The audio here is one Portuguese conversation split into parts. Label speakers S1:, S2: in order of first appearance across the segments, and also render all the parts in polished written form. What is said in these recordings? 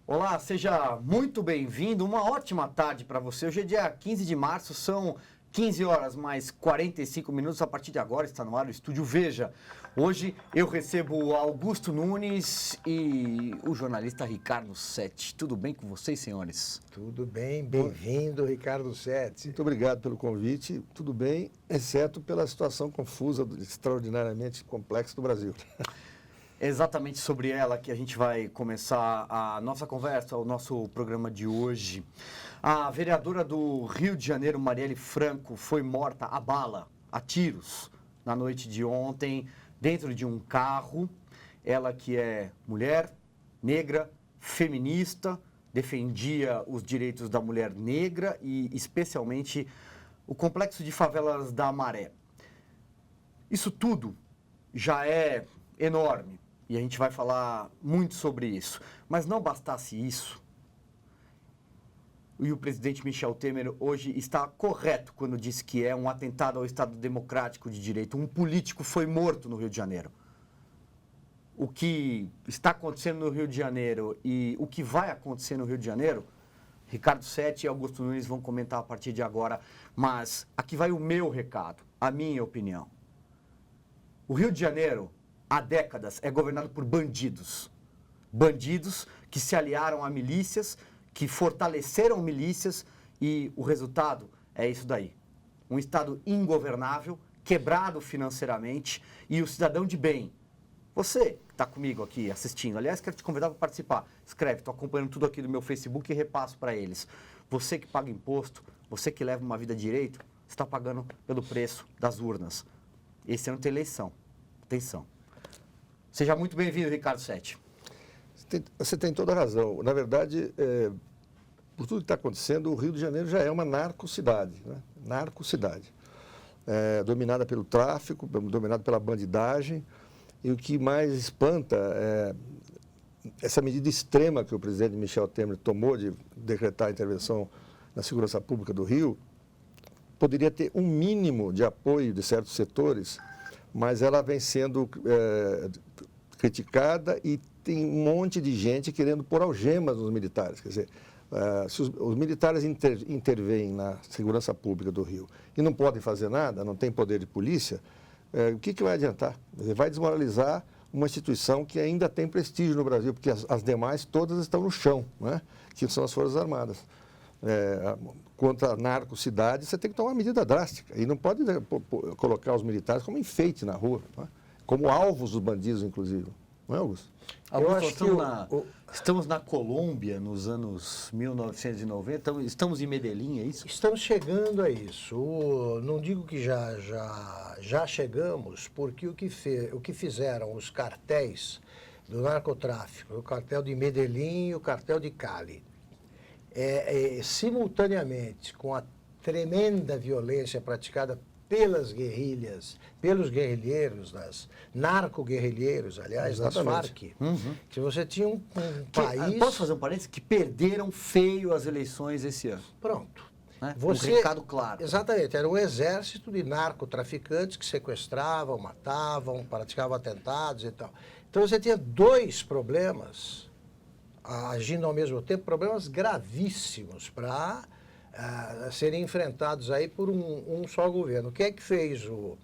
S1: Olá, seja muito bem-vindo. Uma ótima tarde para você. Hoje é dia 15 de março, são 15 horas mais 45 minutos. A partir de agora está no ar o Estúdio Veja. Hoje eu recebo Augusto Nunes e o jornalista Ricardo Sete. Tudo bem com vocês, senhores?
S2: Tudo bem, bem-vindo, Ricardo Sete.
S3: Muito obrigado pelo convite. Tudo bem, exceto pela situação confusa, extraordinariamente complexa do Brasil.
S1: É exatamente sobre ela que a gente vai começar a nossa conversa, o nosso programa de hoje. A vereadora do Rio de Janeiro, Marielle Franco, foi morta a bala, a tiros, na noite de ontem, dentro de um carro. Ela que é mulher, negra, feminista, defendia os direitos da mulher negra e especialmente o complexo de favelas da Maré. Isso tudo já é enorme. E a gente vai falar muito sobre isso. Mas não bastasse isso, e o presidente Michel Temer hoje está correto quando diz que é um atentado ao Estado Democrático de Direito. Um político foi morto no Rio de Janeiro. O que está acontecendo no Rio de Janeiro e o que vai acontecer no Rio de Janeiro, Ricardo Sete e Augusto Nunes vão comentar a partir de agora. Mas aqui vai o meu recado, a minha opinião. O Rio de Janeiro, há décadas, é governado por bandidos. Bandidos que se aliaram a milícias, que fortaleceram milícias e o resultado é isso daí. Um Estado ingovernável, quebrado financeiramente e o cidadão de bem. Você que está comigo aqui assistindo, aliás, quero te convidar para participar. Escreve, estou acompanhando tudo aqui do meu Facebook e repasso para eles. Você que paga imposto, você que leva uma vida de direito, está pagando pelo preço das urnas. Esse ano tem eleição. Atenção. Seja muito bem-vindo, Ricardo Sete.
S3: Você tem toda a razão. Na verdade, por tudo que está acontecendo, o Rio de Janeiro já é uma narcocidade, né? Narcocidade. Dominada pelo tráfico, dominada pela bandidagem. E o que mais espanta é essa medida extrema que o presidente Michel Temer tomou de decretar a intervenção na segurança pública do Rio. Poderia ter um mínimo de apoio de certos setores, mas ela vem sendo criticada e tem um monte de gente querendo pôr algemas nos militares. Quer dizer, se os militares intervêm na segurança pública do Rio e não podem fazer nada, não tem poder de polícia, o que vai adiantar? Vai desmoralizar uma instituição que ainda tem prestígio no Brasil, porque as demais todas estão no chão, né? Que são as Forças Armadas. Contra a narcocidade, você tem que tomar uma medida drástica. E não pode colocar os militares como enfeite na rua, né? Como alvos dos bandidos, inclusive. Não é, Augusto?
S1: Estamos na Colômbia nos anos 1990, estamos em Medellín, é isso?
S2: Estamos chegando a isso. Não digo que já chegamos, porque o que fizeram os cartéis do narcotráfico, o cartel de Medellín e o cartel de Cali, simultaneamente com a tremenda violência praticada pelas guerrilhas, pelos guerrilheiros, narco-guerrilheiros, aliás, das Farc, que você tinha um país...
S1: Posso fazer um parênteses? Que perderam feio as eleições esse ano.
S2: Pronto.
S1: Né? Um recado claro.
S2: Exatamente, era um exército de narcotraficantes que sequestravam, matavam, praticavam atentados e tal. Então você tinha dois problemas agindo ao mesmo tempo, problemas gravíssimos para serem enfrentados aí por um só governo. O que é que fez o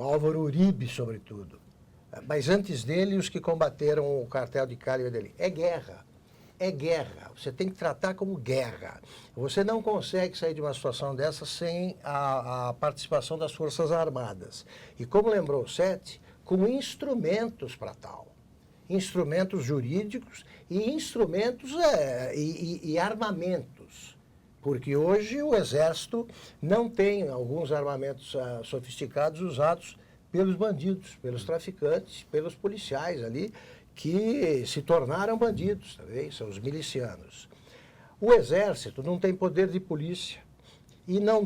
S2: Álvaro Uribe, sobretudo? Mas antes dele, os que combateram o cartel de Cali e Medellín. É guerra. É guerra. Você tem que tratar como guerra. Você não consegue sair de uma situação dessa sem a participação das Forças Armadas. E como lembrou o Sete, com instrumentos para tal. Instrumentos jurídicos e instrumentos e armamentos. Porque hoje o Exército não tem alguns armamentos sofisticados usados pelos bandidos, pelos traficantes, pelos policiais ali, que se tornaram bandidos também, são os milicianos. O Exército não tem poder de polícia e não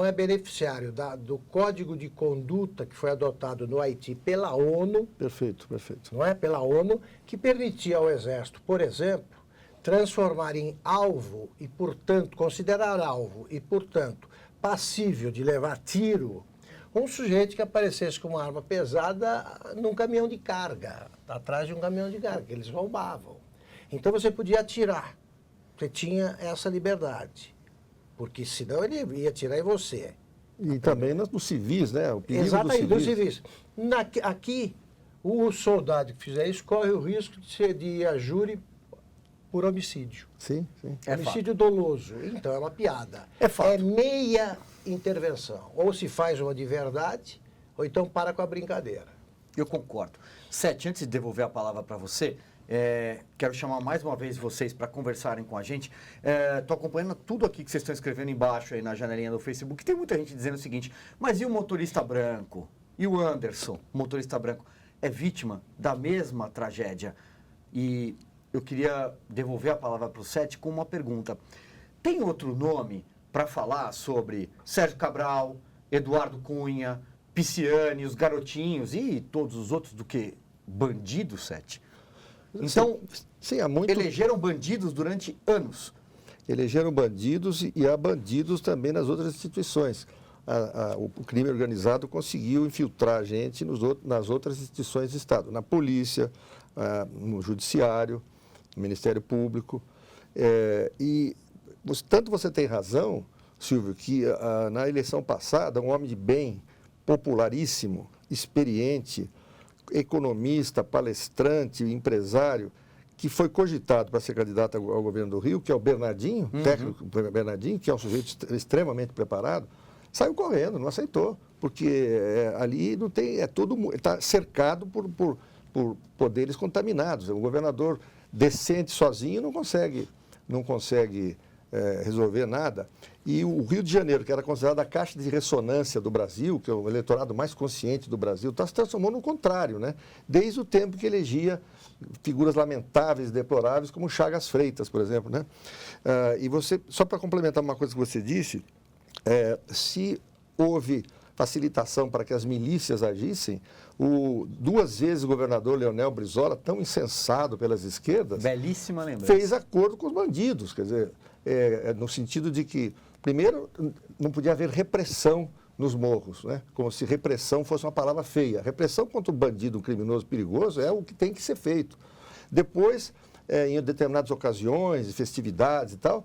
S2: é beneficiário do Código de Conduta que foi adotado no Haiti pela ONU.
S3: Perfeito, perfeito.
S2: Não é? Pela ONU, que permitia ao Exército, por exemplo, transformar em alvo e, portanto, considerar alvo e, portanto, passível de levar tiro um sujeito que aparecesse com uma arma pesada num caminhão de carga, atrás de um caminhão de carga, que eles roubavam. Então você podia atirar. Você tinha essa liberdade. Porque senão ele ia atirar em você.
S3: E também nos civis, né? O perigo
S2: Exatamente,
S3: dos
S2: dos
S3: civis.
S2: civis. Aqui, o soldado que fizer isso corre o risco de ir a júri por homicídio.
S3: Sim, sim.
S1: É
S2: Homicídio doloso. Então, é uma piada.
S1: É fato.
S2: É meia intervenção. Ou se faz uma de verdade, ou então para com a brincadeira.
S1: Eu concordo. Sete, antes de devolver a palavra para você, quero chamar mais uma vez vocês para conversarem com a gente. Estou acompanhando tudo aqui que vocês estão escrevendo embaixo aí na janelinha do Facebook. Tem muita gente dizendo o seguinte, mas e o motorista branco? E o Anderson, motorista branco, é vítima da mesma tragédia? E eu queria devolver a palavra para o Sete com uma pergunta. Tem outro nome para falar sobre Sérgio Cabral, Eduardo Cunha, Pisciani, os garotinhos e todos os outros do que bandidos, Sete? Então,
S3: sim, há muito...
S1: elegeram bandidos durante anos.
S3: Elegeram bandidos e há bandidos também nas outras instituições. O crime organizado conseguiu infiltrar a gente nas outras instituições do Estado, na polícia, no judiciário, no Ministério Público. Tanto você tem razão, Silvio, que na eleição passada, um homem de bem, popularíssimo, experiente, economista, palestrante, empresário, que foi cogitado para ser candidato ao governo do Rio, que é o Bernardinho, técnico Bernardinho, que é um sujeito extremamente preparado, saiu correndo, não aceitou, porque ali não tem, está cercado por poderes contaminados. Um governador decente sozinho não consegue resolver nada. E o Rio de Janeiro, que era considerado a caixa de ressonância do Brasil, que é o eleitorado mais consciente do Brasil, se transformou no contrário, né? Desde o tempo que elegia figuras lamentáveis, deploráveis, como Chagas Freitas, por exemplo, né? Só para complementar uma coisa que você disse, se houve facilitação para que as milícias agissem, duas vezes o governador Leonel Brizola, tão incensado pelas esquerdas,
S1: belíssima lembrança,
S3: fez acordo com os bandidos, quer dizer, no sentido de que, primeiro, não podia haver repressão nos morros, né? Como se repressão fosse uma palavra feia. Repressão contra o bandido, um criminoso perigoso, é o que tem que ser feito. Depois, em determinadas ocasiões, festividades e tal,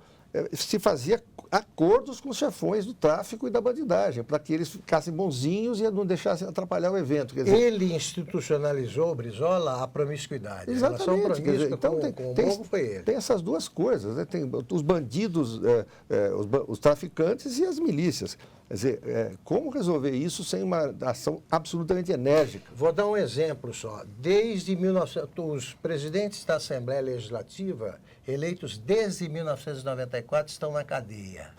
S3: se fazia acordos com os chefões do tráfico e da bandidagem, para que eles ficassem bonzinhos e não deixassem atrapalhar o evento. Quer dizer,
S2: ele institucionalizou, Brizola, a promiscuidade.
S3: Exatamente.
S2: A relação promíscua
S3: Então,
S2: com o morro foi ele.
S3: Tem essas duas coisas, né? Tem os bandidos, os traficantes e as milícias. Quer dizer, como resolver isso sem uma ação absolutamente enérgica?
S2: Vou dar um exemplo só. Desde 1900, os presidentes da Assembleia Legislativa, eleitos desde 1994, estão na cadeia.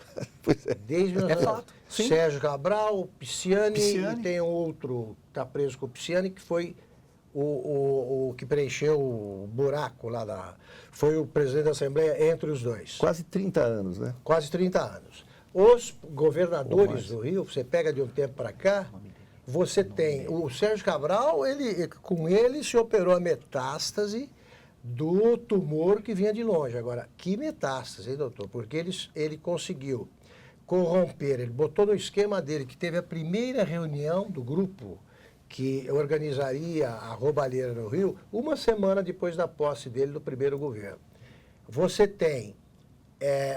S3: Pois é.
S2: Desde 1994.
S1: Sim.
S2: Sérgio Cabral, Pisciani,
S1: Pisciani,
S2: e tem um outro que está preso com o Pisciani, que foi o que preencheu o buraco lá foi o presidente da Assembleia entre os dois.
S3: Quase 30 anos, né?
S2: Quase 30 anos. Os governadores do Rio, você pega de um tempo para cá, você tem o Sérgio Cabral, com ele se operou a metástase do tumor que vinha de longe. Agora, que metástase, hein, doutor? Porque ele conseguiu corromper, ele botou no esquema dele, que teve a primeira reunião do grupo que organizaria a roubalheira no Rio, uma semana depois da posse dele do primeiro governo. Você tem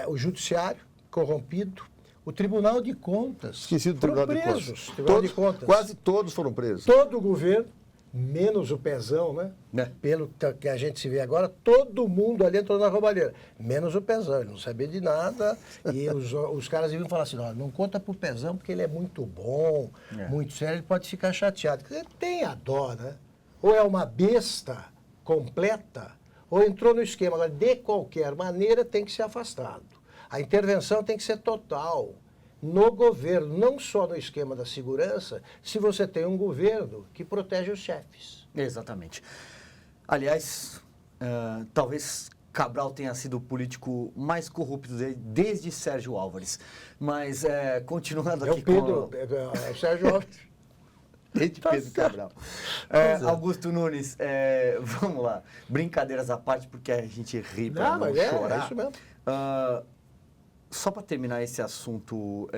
S2: o judiciário corrompido, o Tribunal de Contas.
S3: Esqueci do Tribunal de Contas.
S2: Tribunal de Contas.
S3: Quase todos foram presos.
S2: Todo o governo, menos o Pezão, né? Pelo que a gente se vê agora, todo mundo ali entrou na roubalheira. Menos o Pezão, ele não sabia de nada. E os caras iam falar assim, não conta pro Pezão porque ele é muito bom, muito sério, ele pode ficar chateado. Quer dizer, tem a dó, né? Ou é uma besta completa, ou entrou no esquema. Agora, de qualquer maneira, tem que ser afastado. A intervenção tem que ser total no governo, não só no esquema da segurança, se você tem um governo que protege os chefes.
S1: Exatamente. Aliás, talvez Cabral tenha sido o político mais corrupto desde Sérgio Álvares. Mas, continuando aqui
S2: É o Sérgio Álvares.
S1: Desde Pedro Cabral. Augusto Nunes, vamos lá. Brincadeiras à parte, porque a gente ri para não chorar.
S2: É isso mesmo.
S1: Só para terminar esse assunto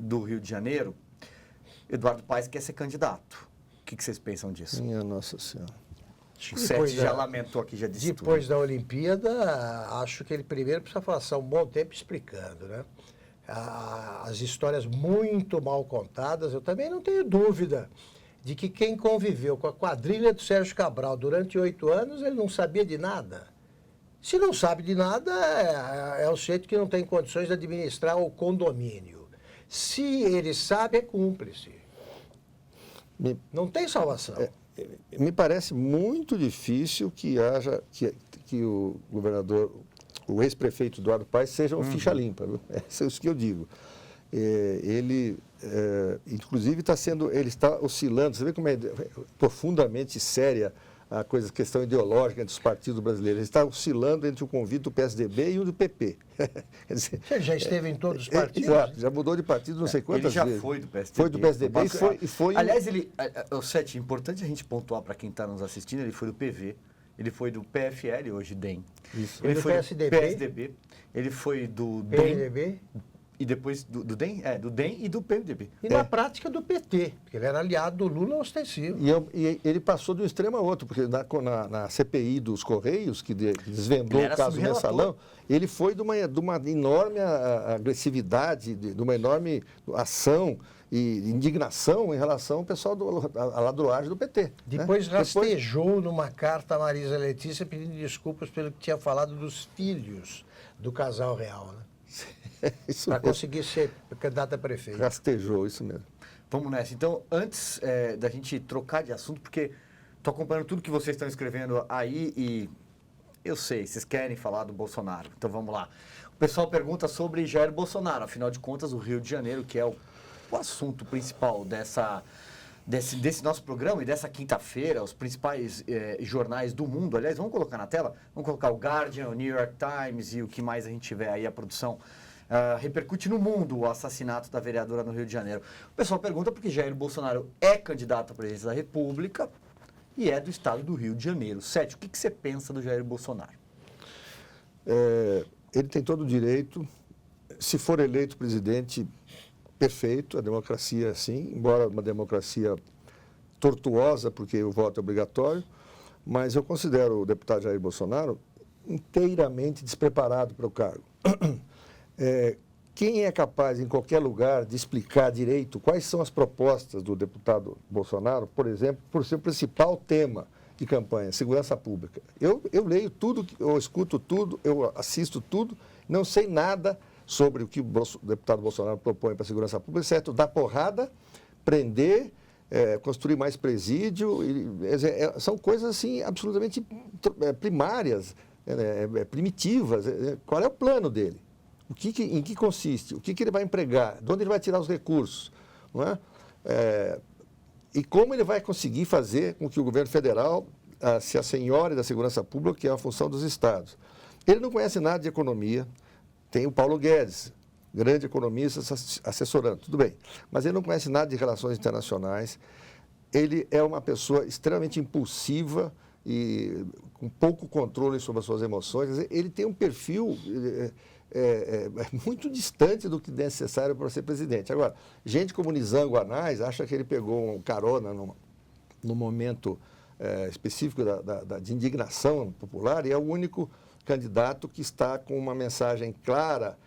S1: do Rio de Janeiro, Eduardo Paes quer ser candidato. O que vocês pensam disso?
S3: Minha Nossa Senhora.
S1: O Sete já lamentou aqui, já disse
S2: depois
S1: tudo.
S2: da Olimpíada, acho que ele primeiro precisa passar um bom tempo explicando, né? As histórias muito mal contadas, eu também não tenho dúvida de que quem conviveu com a quadrilha do Sérgio Cabral durante 8 anos, ele não sabia de nada. Se não sabe de nada, é o sujeito que não tem condições de administrar o condomínio. Se ele sabe, é cúmplice. Não tem salvação.
S3: Me parece muito difícil que o governador, o ex-prefeito Eduardo Paes, seja uma ficha limpa. Viu? É isso que eu digo. Ele, inclusive, ele está oscilando. Você vê como é profundamente séria a questão ideológica entre os partidos brasileiros. Ele está oscilando entre o convite do PSDB e o do PP. Quer dizer,
S2: ele já esteve em todos os partidos?
S3: Exato, já mudou de partido não sei quantas vezes.
S1: Ele já foi do PSDB.
S3: Foi do PSDB e foi...
S1: Aliás, o Sete, importante a gente pontuar para quem está nos assistindo, ele foi do PV, ele foi do PFL, hoje DEM.
S2: Isso.
S1: Ele foi
S2: PSDB.
S1: do PSDB, ele foi do
S2: PMDB.
S1: DEM. E depois do DEM? Do DEM e do PMDB.
S2: E na prática do PT, porque ele era aliado do Lula ostensivo.
S3: E ele passou de um extremo a outro, porque na CPI dos Correios, que desvendou o caso do Mensalão, ele foi de uma enorme agressividade, de uma enorme ação e indignação em relação ao pessoal à ladroagem do PT.
S2: Depois rastejou numa carta a Marisa Letícia pedindo desculpas pelo que tinha falado dos filhos do casal real, né? Para conseguir ser candidato a prefeito.
S3: Rastejou, isso mesmo.
S1: Vamos nessa. Então, antes da gente trocar de assunto, porque estou acompanhando tudo que vocês estão escrevendo aí e eu sei, vocês querem falar do Bolsonaro. Então, vamos lá. O pessoal pergunta sobre Jair Bolsonaro. Afinal de contas, o Rio de Janeiro, que é o assunto principal desse nosso programa e dessa quinta-feira, os principais jornais do mundo. Aliás, vamos colocar na tela? Vamos colocar o Guardian, o New York Times e o que mais a gente tiver aí, a produção. Repercute no mundo o assassinato da vereadora no Rio de Janeiro. O pessoal pergunta porque Jair Bolsonaro é candidato à presidência da República e é do estado do Rio de Janeiro. Sete, o que você pensa do Jair Bolsonaro?
S3: Ele tem todo o direito, se for eleito presidente, perfeito, a democracia é assim, embora uma democracia tortuosa, porque o voto é obrigatório, mas eu considero o deputado Jair Bolsonaro inteiramente despreparado para o cargo. Quem é capaz, em qualquer lugar, de explicar direito quais são as propostas do deputado Bolsonaro, por exemplo, por seu principal tema de campanha, segurança pública? Eu leio tudo, eu escuto tudo, eu assisto tudo, não sei nada sobre o que o deputado Bolsonaro propõe para a segurança pública, exceto dar porrada, prender, construir mais presídio, são coisas assim absolutamente primárias, primitivas. Qual é o plano dele? Em que consiste? O que ele vai empregar? De onde ele vai tirar os recursos? Não é? E como ele vai conseguir fazer com que o governo federal se assenhore da segurança pública, que é a função dos estados? Ele não conhece nada de economia. Tem o Paulo Guedes, grande economista, assessorando, tudo bem. Mas ele não conhece nada de relações internacionais. Ele é uma pessoa extremamente impulsiva e com pouco controle sobre as suas emoções. Quer dizer, ele tem um perfil muito distante do que é necessário para ser presidente. Agora, gente como Nizam Guanais acha que ele pegou um carona no momento específico de indignação popular e é o único candidato que está com uma mensagem clara,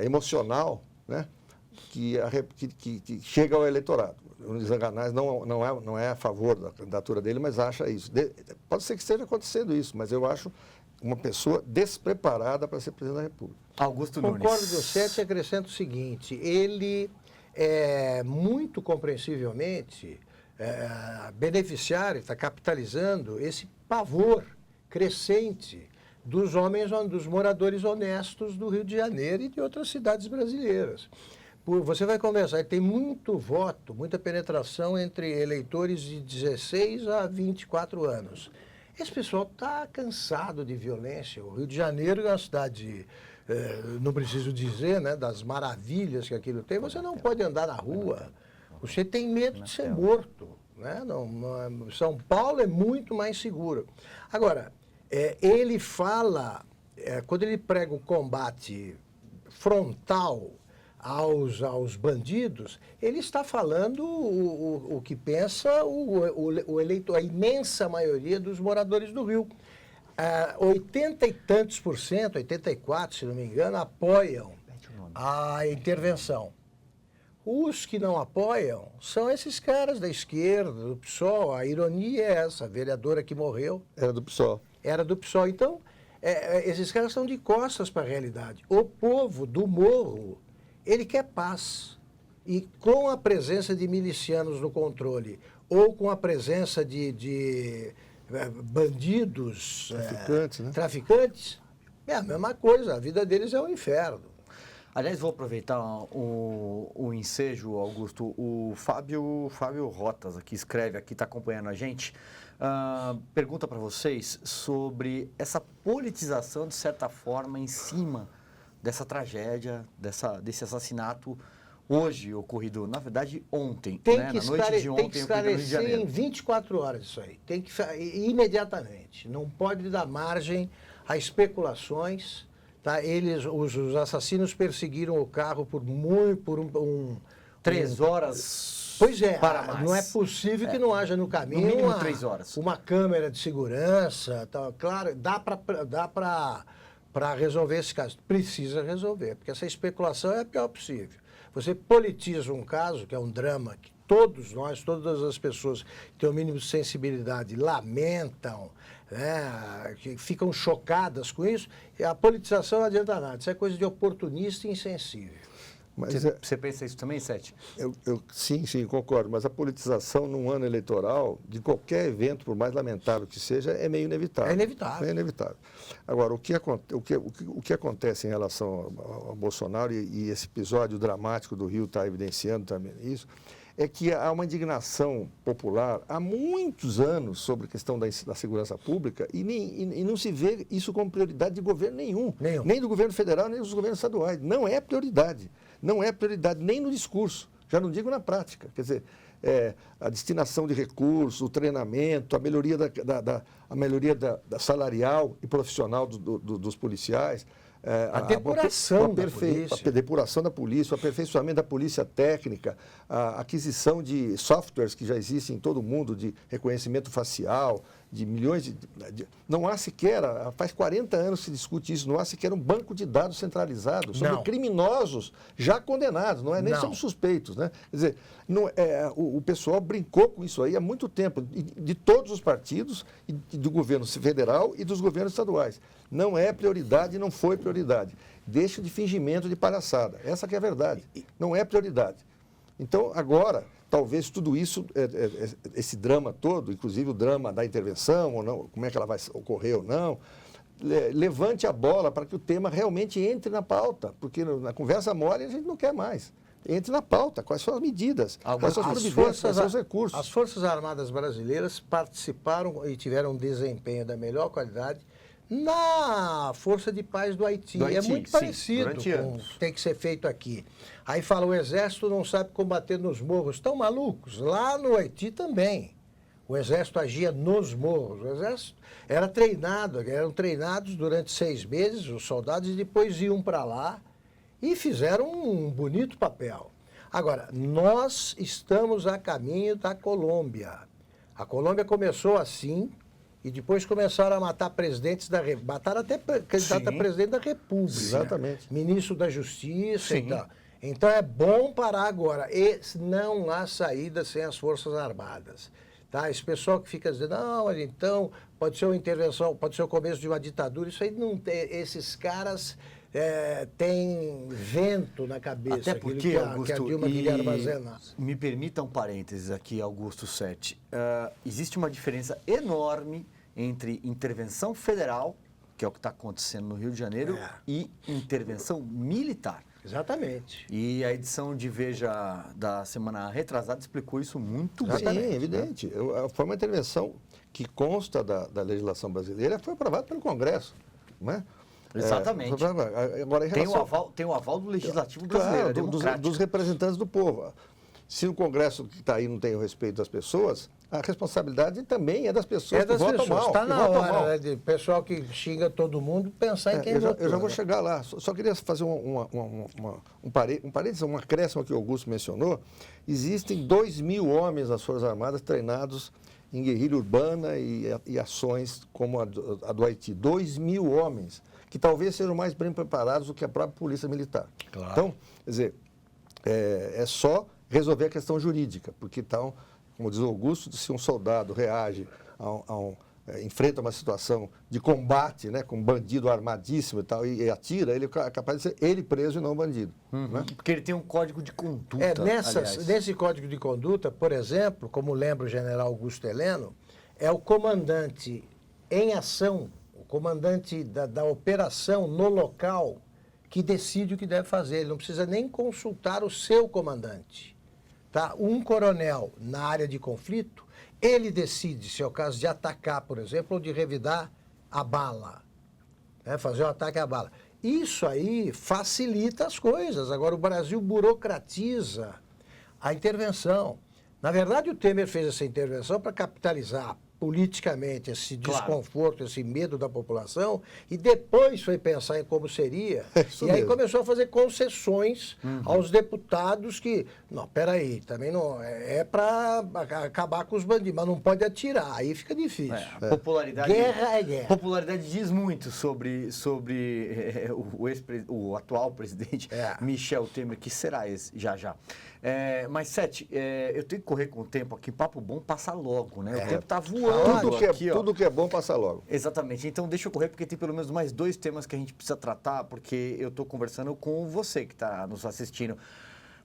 S3: emocional, né, que chega ao eleitorado. O Nizam Guanais não é a favor da candidatura dele, mas acha isso. Pode ser que esteja acontecendo isso, mas eu acho uma pessoa despreparada para ser presidente da República.
S1: Augusto Nunes.
S2: Concordo com o Sete e acrescento o seguinte, ele muito compreensivelmente beneficiário, está capitalizando esse pavor crescente dos moradores honestos do Rio de Janeiro e de outras cidades brasileiras. Você vai conversar, tem muito voto, muita penetração entre eleitores de 16 a 24 anos. Esse pessoal está cansado de violência. O Rio de Janeiro é uma cidade, não preciso dizer, né, das maravilhas que aquilo tem. Você não pode andar na rua, você tem medo de ser morto. Né? São Paulo é muito mais seguro. Agora, ele fala, quando ele prega o combate frontal aos bandidos, ele está falando o que pensa o eleitor, a imensa maioria dos moradores do Rio. 80 e tantos por cento, 84, se não me engano, apoiam a intervenção. Os que não apoiam são esses caras da esquerda, do PSOL. A ironia é essa, a vereadora que morreu.
S3: Era do PSOL.
S2: Era do PSOL. Então, esses caras estão de costas para a realidade. O povo do morro, ele quer paz. E com a presença de milicianos no controle, ou com a presença de bandidos, traficantes, é a mesma coisa. A vida deles é um inferno.
S1: Aliás, vou aproveitar o ensejo, Augusto. O Fábio Rotas aqui escreve, aqui está acompanhando a gente, pergunta para vocês sobre essa politização, de certa forma, em cima dessa tragédia, desse assassinato hoje ocorrido, na verdade, ontem, na noite de ontem,
S2: tem que esclarecer em 24 horas isso aí. Tem que imediatamente. Não pode dar margem a especulações. Tá? Os assassinos perseguiram o carro por
S1: 3 horas.
S2: Pois é,
S1: para mais.
S2: Não é possível que não haja no caminho
S1: no mínimo 3 horas.
S2: Uma câmera de segurança. Tá? Claro, dá para resolver esse caso. Precisa resolver, porque essa especulação é a pior possível. Você politiza um caso, que é um drama, que todos nós, todas as pessoas que têm o mínimo de sensibilidade lamentam, que ficam chocadas com isso, e a politização não adianta nada. Isso é coisa de oportunista e insensível.
S1: Você pensa isso também, Sete?
S3: Sim, concordo. Mas a politização num ano eleitoral, de qualquer evento, por mais lamentável que seja, é meio inevitável.
S2: É inevitável.
S3: É inevitável. Agora, o que acontece em relação ao Bolsonaro, e esse episódio dramático do Rio está evidenciando também isso, é que há uma indignação popular há muitos anos sobre a questão da segurança pública e não se vê isso como prioridade de governo nenhum. Nem do governo federal, nem dos governos estaduais. Não é prioridade. Não é prioridade nem no discurso, já não digo na prática. Quer dizer, a destinação de recursos, o treinamento, a melhoria da salarial e profissional dos policiais,
S2: a depuração da polícia.
S3: A depuração da polícia, o aperfeiçoamento da polícia técnica, a aquisição de softwares que já existem em todo o mundo, de reconhecimento facial, de milhões não há sequer, faz 40 anos que se discute isso, não há sequer um banco de dados centralizado sobre criminosos já condenados, nem sobre suspeitos. Né? Quer dizer, o pessoal brincou com isso aí há muito tempo, de todos os partidos, do governo federal e dos governos estaduais. Não é prioridade, não foi prioridade. Deixa de fingimento de palhaçada. Essa que é a verdade. Não é prioridade. Então, agora, talvez tudo isso, esse drama todo, inclusive o drama da intervenção, ou não, como é que ela vai ocorrer ou não, levante a bola para que o tema realmente entre na pauta, porque na conversa mole a gente não quer mais. Entre na pauta, quais são as medidas, quais são as providências, quais são os recursos.
S2: As Forças Armadas Brasileiras participaram e tiveram um desempenho da melhor qualidade na Força de Paz do Haiti. É muito parecido com o que tem que ser feito aqui. Aí fala, o Exército não sabe combater nos morros. Estão malucos? Lá no Haiti também. O Exército agia nos morros. O Exército era treinado, eram treinados durante 6 meses, os soldados, e depois iam para lá e fizeram um bonito papel. Agora, nós estamos a caminho da Colômbia. A Colômbia começou assim, e depois começaram a matar presidentes da República. Mataram até candidato a presidente da República.
S3: Exatamente.
S2: Ministro da Justiça e tal. Então é bom parar agora. E não há saída sem as Forças Armadas. Tá? Esse pessoal que fica dizendo, não, mas então pode ser uma intervenção, pode ser o começo de uma ditadura. Isso aí não tem. Esses caras têm vento na cabeça.
S1: Até porque, Augusto,
S2: que a Dilma queria armazenar.
S1: Me permita um parênteses aqui, Augusto Sete. Existe uma diferença enorme entre intervenção federal, que é o que está acontecendo no Rio de Janeiro, e intervenção militar.
S2: Exatamente.
S1: E a edição de Veja da semana retrasada explicou isso muito bem.
S3: Sim, evidente. Foi uma intervenção que consta da legislação brasileira, foi aprovada pelo Congresso. Não é?
S1: Exatamente.
S3: Agora, em relação...
S1: Tem o aval do Legislativo brasileiro,
S3: dos representantes do povo. Se o Congresso que está aí não tem o respeito das pessoas, a responsabilidade também é das pessoas
S2: É das
S3: que votam
S2: pessoas.
S3: mal.
S2: Está
S3: que
S2: na
S3: votam
S2: hora,
S3: mal.
S2: né, de pessoal que xinga todo mundo pensar em quem
S3: eu
S2: votou.
S3: já vou
S2: né?
S3: chegar lá. Só queria fazer um parênteses, um acréscimo que o Augusto mencionou. Existem 2.000 homens das Forças Armadas treinados em guerrilha urbana e ações como a do Haiti. 2.000 homens, que talvez sejam mais bem preparados do que a própria polícia militar.
S2: Claro.
S3: Então, quer dizer, é só resolver a questão jurídica, porque então, como diz o Augusto, se um soldado reage enfrenta uma situação de combate, né, com um bandido armadíssimo e tal, e atira, ele é capaz de ser ele preso e não bandido. Né?
S1: Porque ele tem um código de conduta, aliás.
S2: Nesse código de conduta, por exemplo, como lembra o general Augusto Heleno, é o comandante em ação, o comandante da operação no local, que decide o que deve fazer. Ele não precisa nem consultar o seu comandante. Tá? Um coronel na área de conflito, ele decide se é o caso de atacar, por exemplo, ou de revidar a bala, né? Fazer um ataque à bala. Isso aí facilita as coisas. Agora, o Brasil burocratiza a intervenção. Na verdade, o Temer fez essa intervenção para capitalizar politicamente esse desconforto, esse medo da população, e depois foi pensar em como seria, e aí começou a fazer concessões aos deputados que, não, peraí, também não, é para acabar com os bandidos, mas não pode atirar, aí fica difícil.
S1: Popularidade,
S2: Guerra é guerra.
S1: Popularidade diz muito sobre o atual presidente Michel Temer, que será esse, já. Mas, Sete, eu tenho que correr com o tempo aqui, papo bom passa logo, né? O tempo está voando aqui, ó.
S3: Tudo que é bom passa logo.
S1: Exatamente. Então, deixa eu correr, porque tem pelo menos mais 2 temas que a gente precisa tratar, porque eu estou conversando com você que está nos assistindo.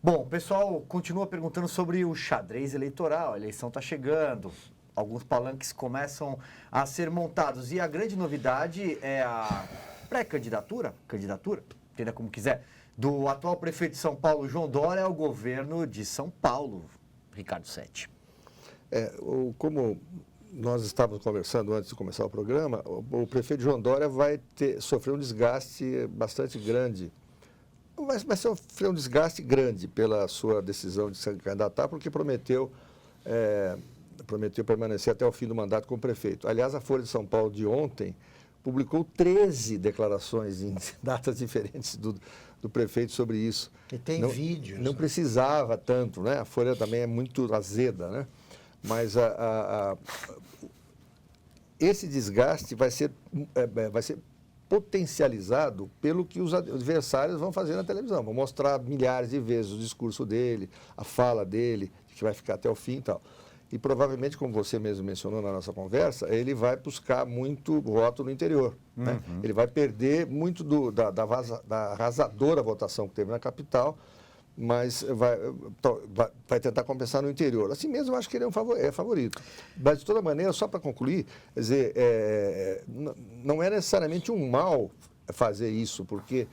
S1: Bom, o pessoal continua perguntando sobre o xadrez eleitoral. A eleição está chegando, alguns palanques começam a ser montados. E a grande novidade é a pré-candidatura, entenda como quiser, do atual prefeito de São Paulo, João Dória, ao governo de São Paulo, Ricardo Sete.
S3: Como nós estávamos conversando antes de começar o programa, o prefeito João Dória vai sofrer um desgaste bastante grande. Vai sofrer um desgaste grande pela sua decisão de se candidatar, porque prometeu permanecer até o fim do mandato como prefeito. Aliás, a Folha de São Paulo de ontem publicou 13 declarações em datas diferentes do prefeito sobre isso.
S2: E tem vídeos.
S3: Não precisava tanto, né? A Folha também é muito azeda, né? Mas esse desgaste vai ser potencializado pelo que os adversários vão fazer na televisão. Vão mostrar milhares de vezes o discurso dele, a fala dele, que vai ficar até o fim e tal. E provavelmente, como você mesmo mencionou na nossa conversa, ele vai buscar muito voto no interior. Né? Ele vai perder muito da arrasadora votação que teve na capital, mas vai tentar compensar no interior. Assim mesmo, eu acho que ele é favorito. Mas, de toda maneira, só para concluir, quer dizer, não é necessariamente um mal fazer isso, porque,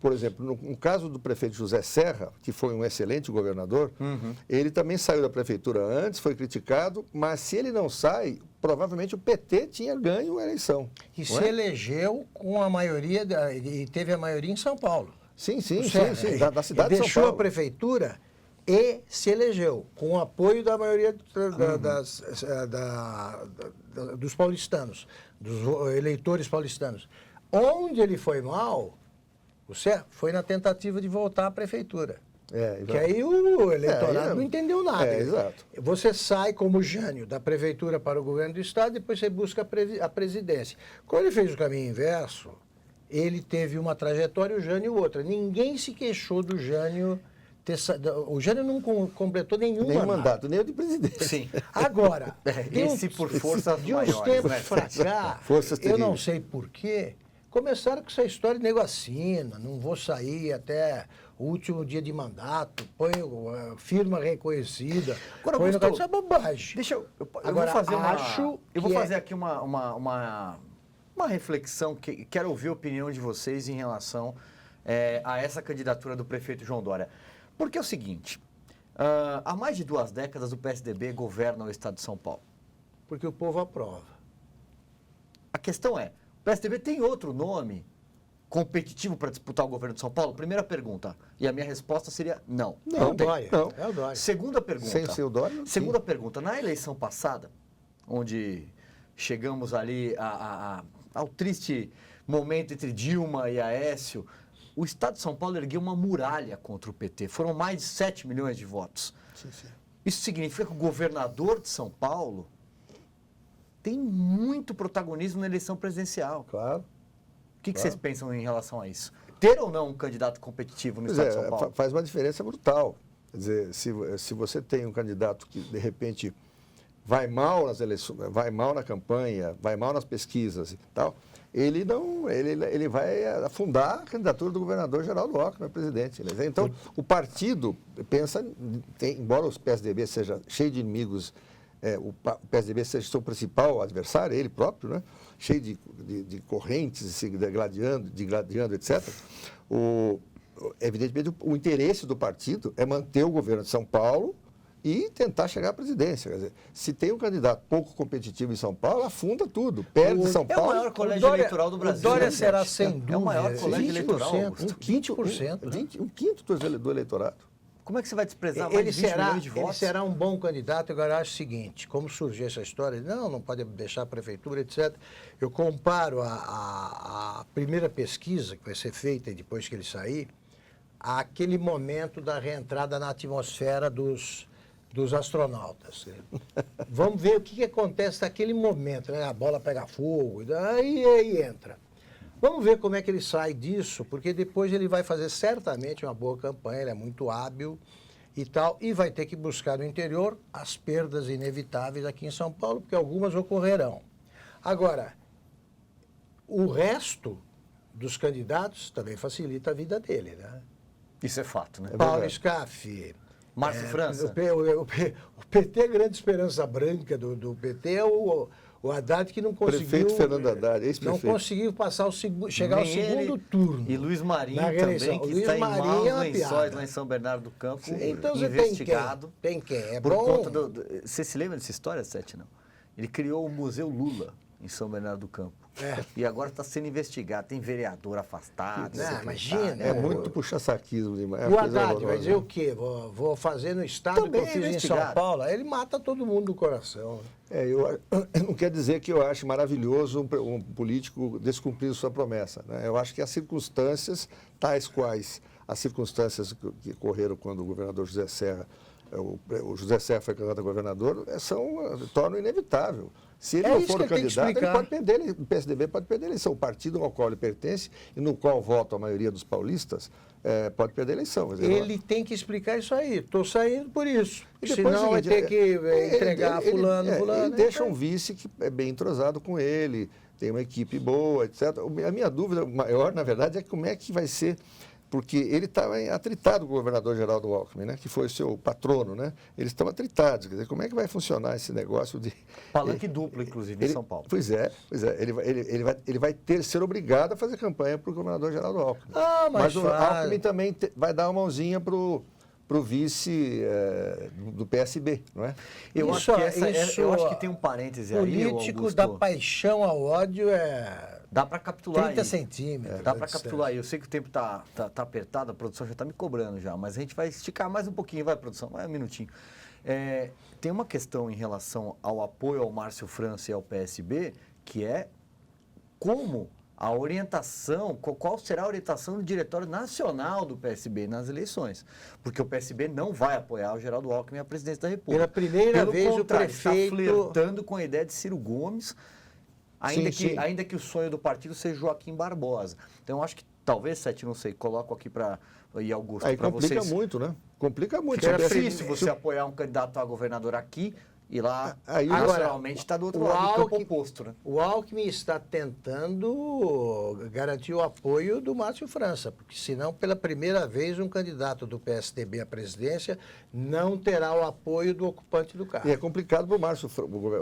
S3: por exemplo, no caso do prefeito José Serra, que foi um excelente governador, ele também saiu da prefeitura antes, foi criticado, mas se ele não sai, provavelmente o PT tinha ganho a eleição.
S2: E se elegeu com a maioria, e teve a maioria em São Paulo.
S3: Sim, da cidade de São Paulo.
S2: Deixou a prefeitura e se elegeu, com o apoio da maioria dos paulistanos, dos eleitores paulistanos. Onde ele foi mal, o Serra, foi na tentativa de voltar à prefeitura. Que aí o eleitorado não entendeu nada.
S3: Exato.
S2: Você sai como Jânio da prefeitura para o governo do estado, depois você busca a presidência. Quando ele fez o caminho inverso, ele teve uma trajetória e o Jânio outra. Ninguém se queixou do Jânio o Jânio não completou nenhum
S3: mandato, nem o de presidente.
S1: Sim.
S2: Agora,
S1: por força
S2: de uns tempos para cá, eu não sei porquê, começaram com essa história de negocina, não vou sair até o último dia de mandato, põe firma reconhecida.
S1: Agora,
S2: põe isso é bobagem.
S1: Deixa eu
S2: Agora,
S1: vou fazer aqui uma reflexão, que quero ouvir a opinião de vocês em relação a essa candidatura do prefeito João Dória. Porque é o seguinte, há mais de 2 décadas o PSDB governa o estado de São Paulo.
S2: Porque o povo aprova.
S1: A questão é, o PSDB tem outro nome competitivo para disputar o governo de São Paulo? Primeira pergunta. E a minha resposta seria não.
S2: É o
S1: tem.
S2: Dória.
S3: Não.
S2: É o Dória.
S1: Segunda pergunta.
S3: Sem ser o Dória, não
S1: Segunda pergunta. Na eleição passada, onde chegamos ali ao triste momento entre Dilma e Aécio, o Estado de São Paulo ergueu uma muralha contra o PT. Foram mais de 7 milhões de votos.
S3: Sim, sim.
S1: Isso significa que o governador de São Paulo tem muito protagonismo na eleição presidencial.
S3: Claro.
S1: O que
S3: Claro.
S1: vocês pensam em relação a isso? Ter ou não um candidato competitivo no
S3: Pois
S1: Estado de São Paulo?
S3: faz uma diferença brutal. Quer dizer, se você tem um candidato que, de repente, vai mal nas eleições, vai mal na campanha, vai mal nas pesquisas e tal, ele vai afundar a candidatura do governador Geraldo Alckmin a presidente. Então, o partido pensa, embora o PSDB seja cheio de inimigos, o PSDB seja seu principal adversário, ele próprio, né? Cheio de correntes, se gladiando, etc. Evidentemente, o interesse do partido é manter o governo de São Paulo e tentar chegar à presidência. Quer dizer, se tem um candidato pouco competitivo em São Paulo, afunda tudo. Perde São
S1: É o
S3: Paulo.
S1: maior colégio eleitoral do Brasil.
S2: O Dória
S1: né,
S2: será,
S1: gente?
S2: sem dúvida,
S1: É o maior colégio eleitoral.
S2: 20%. Né?
S3: Um quinto do eleitorado.
S1: Como é que você vai desprezar mais de 20 milhões de
S2: Ele
S1: votos?
S2: será um bom candidato. Agora, eu acho o seguinte, como surgiu essa história, não pode deixar a prefeitura, etc. Eu comparo a primeira pesquisa que vai ser feita depois que ele sair, àquele momento da reentrada na atmosfera dos astronautas. Vamos ver o que acontece naquele momento, né? A bola pega fogo, aí entra. Vamos ver como é que ele sai disso, porque depois ele vai fazer certamente uma boa campanha, ele é muito hábil e tal, e vai ter que buscar no interior as perdas inevitáveis aqui em São Paulo, porque algumas ocorrerão. Agora, o resto dos candidatos também facilita a vida dele, né?
S1: Isso é fato, né?
S2: Paulo Scaff.
S1: Márcio França.
S2: O PT, a grande esperança branca do PT é o Haddad, que não conseguiu.
S3: Prefeito Fernando Haddad,
S2: não
S3: ex-prefeito.
S2: conseguiu chegar ao
S1: Nem
S2: segundo
S1: ele
S2: turno.
S1: E Luiz Marinho
S2: na reeleição.
S1: também, que
S2: Luiz
S1: está em
S2: Marinho
S1: maus
S2: é uma
S1: lençóis
S2: piada.
S1: lá em São Bernardo do Campo,
S2: Então você
S1: investigado.
S2: tem quem? É
S1: por
S2: bom?
S1: conta você se lembra dessa história, Sete, não? Ele criou o Museu Lula em São Bernardo do Campo. E agora está sendo investigado. Tem vereador afastado.
S2: Não, imagina.
S3: É muito puxa-saquismo demais.
S2: E o Haddad vai dizer o quê? Vou fazer no estado
S1: Também
S2: que eu fiz em São
S1: investigado.
S2: Paulo. Aí ele mata todo mundo do coração.
S3: Não quer dizer que eu ache maravilhoso um político descumprir sua promessa. Né? Eu acho que as circunstâncias, tais quais as circunstâncias que ocorreram quando o governador José Serra, o José Serra foi candidato a governador, tornam inevitável. Se ele não for o candidato, ele pode perder, o PSDB pode perder a eleição. O partido ao qual ele pertence e no qual vota a maioria dos paulistas pode perder a eleição. Quer dizer,
S2: Ele tem que explicar isso aí. Estou saindo por isso.
S3: E depois,
S2: Senão vai ter que entregar a fulano.
S3: Ele deixa um vice que é bem entrosado com ele, tem uma equipe boa, etc. A minha dúvida maior, na verdade, é como é que vai ser, porque ele estava atritado com o governador Geraldo Alckmin, né, que foi seu patrono, né? Eles estão atritados. Quer dizer, como é que vai funcionar esse negócio de...
S1: Palanque duplo, inclusive, em São Paulo.
S3: Pois é. Ele vai ser obrigado a fazer campanha para o governador Geraldo Alckmin.
S2: Mas
S3: o Alckmin também vai dar uma mãozinha para o vice do PSB, não é?
S1: Eu acho que tem um parêntese aí,
S2: político
S1: Augusto.
S2: da paixão ao ódio
S1: Dá para capitular
S2: 30
S1: aí.
S2: centímetros.
S1: Dá para capitular aí. Eu sei que o tempo tá apertado, a produção já está me cobrando já, mas a gente vai esticar mais um pouquinho, vai, produção, vai um minutinho. Tem uma questão em relação ao apoio ao Márcio França e ao PSB, que é como a orientação, qual será a orientação do Diretório Nacional do PSB nas eleições. Porque o PSB não vai apoiar o Geraldo Alckmin à presidência da República.
S2: Pela primeira vez o prefeito...
S1: está flertando com a ideia de Ciro Gomes, ainda que o sonho do partido seja Joaquim Barbosa. Então, eu acho que talvez, Sete, não sei, coloco aqui para Augusto,
S3: Aí
S1: para vocês.
S3: complica muito, né? Complica muito.
S1: É difícil você apoiar um candidato a governador aqui e lá, nacionalmente, está do outro lado do campo oposto. Né?
S2: O Alckmin está tentando garantir o apoio do Márcio França, porque senão, pela primeira vez, um candidato do PSDB à presidência não terá o apoio do ocupante do cargo.
S3: E é complicado para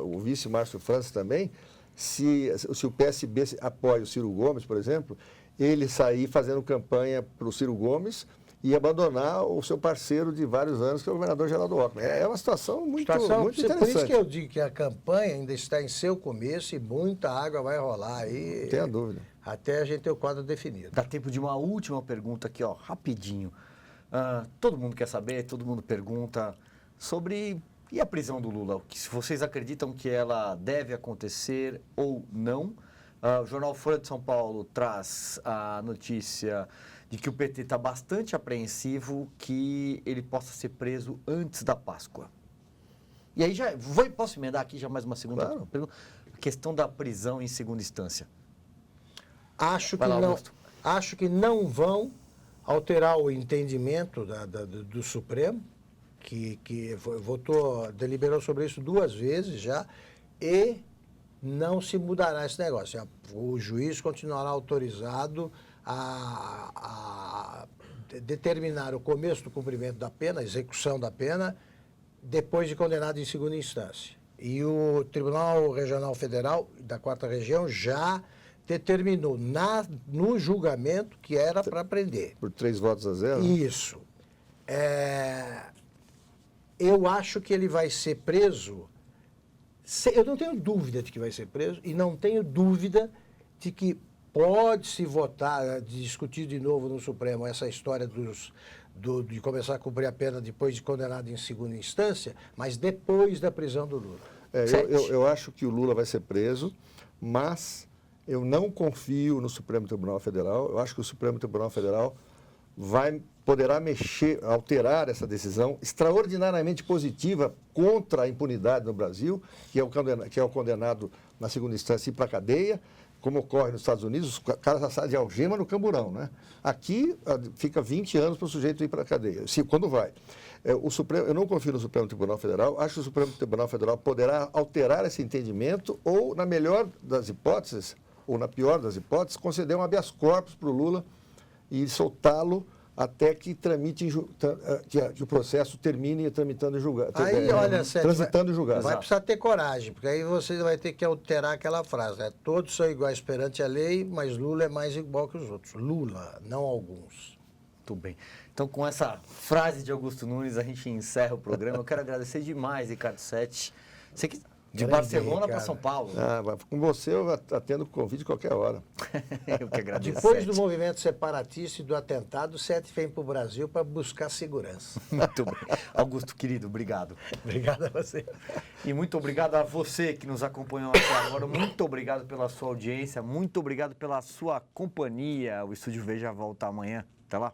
S3: o vice Márcio França também, se o PSB apoia o Ciro Gomes, por exemplo, ele sair fazendo campanha para o Ciro Gomes e abandonar o seu parceiro de vários anos, que é o governador Geraldo Alckmin. É uma situação muito interessante.
S2: Por isso que eu digo que a campanha ainda está em seu começo e muita água vai rolar aí.
S3: Não tenha dúvida.
S2: Até a gente ter o quadro definido.
S1: Dá tempo de uma última pergunta aqui, ó, rapidinho. Todo mundo quer saber, todo mundo pergunta sobre... E a prisão do Lula? Se vocês acreditam que ela deve acontecer ou não? O jornal Folha de São Paulo traz a notícia de que o PT está bastante apreensivo que ele possa ser preso antes da Páscoa. E aí posso emendar aqui já mais uma segunda pergunta? A questão da prisão em segunda instância.
S2: Acho que não vão alterar o entendimento do Supremo, que deliberou sobre isso 2 vezes já, e não se mudará esse negócio. O juiz continuará autorizado a determinar o começo do cumprimento da pena, a execução da pena, depois de condenado em segunda instância. E o Tribunal Regional Federal da 4ª Região já determinou no julgamento que era para prender.
S3: Por 3-0?
S2: Isso. Eu acho que ele vai ser preso. Eu não tenho dúvida de que vai ser preso e não tenho dúvida de que pode-se votar, discutir de novo no Supremo essa história de começar a cumprir a pena depois de condenado em segunda instância, mas depois da prisão do Lula.
S3: Eu acho que o Lula vai ser preso, mas eu não confio no Supremo Tribunal Federal. Eu acho que o Supremo Tribunal Federal poderá alterar essa decisão extraordinariamente positiva contra a impunidade no Brasil, que é o condenado na segunda instância ir para a cadeia, como ocorre nos Estados Unidos, os caras já saem de algema no camburão, né? Aqui fica 20 anos para o sujeito ir para a cadeia, quando vai. Eu não confio no Supremo Tribunal Federal, acho que o Supremo Tribunal Federal poderá alterar esse entendimento ou, na melhor das hipóteses, ou na pior das hipóteses, conceder um habeas corpus para o Lula e soltá-lo até que que o processo termine tramitando em julgado.
S2: Aí, olha, Sérgio,
S3: transitando em julgado.
S2: Vai precisar ter coragem, porque aí você vai ter que alterar aquela frase, né? Todos são iguais perante a lei, mas Lula é mais igual que os outros. Lula, não alguns.
S1: Muito bem. Então, com essa frase de Augusto Nunes, a gente encerra o programa. Eu quero agradecer demais, Ricardo Sete. Você que de Barcelona para São Paulo.
S3: Com você eu atendo convite qualquer hora.
S1: Eu que agradeço.
S2: Depois do movimento separatista e do atentado, o Sete vem para o Brasil para buscar segurança.
S1: Muito bem. Augusto, querido, obrigado.
S2: Obrigado a você.
S1: E muito obrigado a você que nos acompanhou até agora. Muito obrigado pela sua audiência. Muito obrigado pela sua companhia. O Estúdio Veja volta amanhã. Até lá.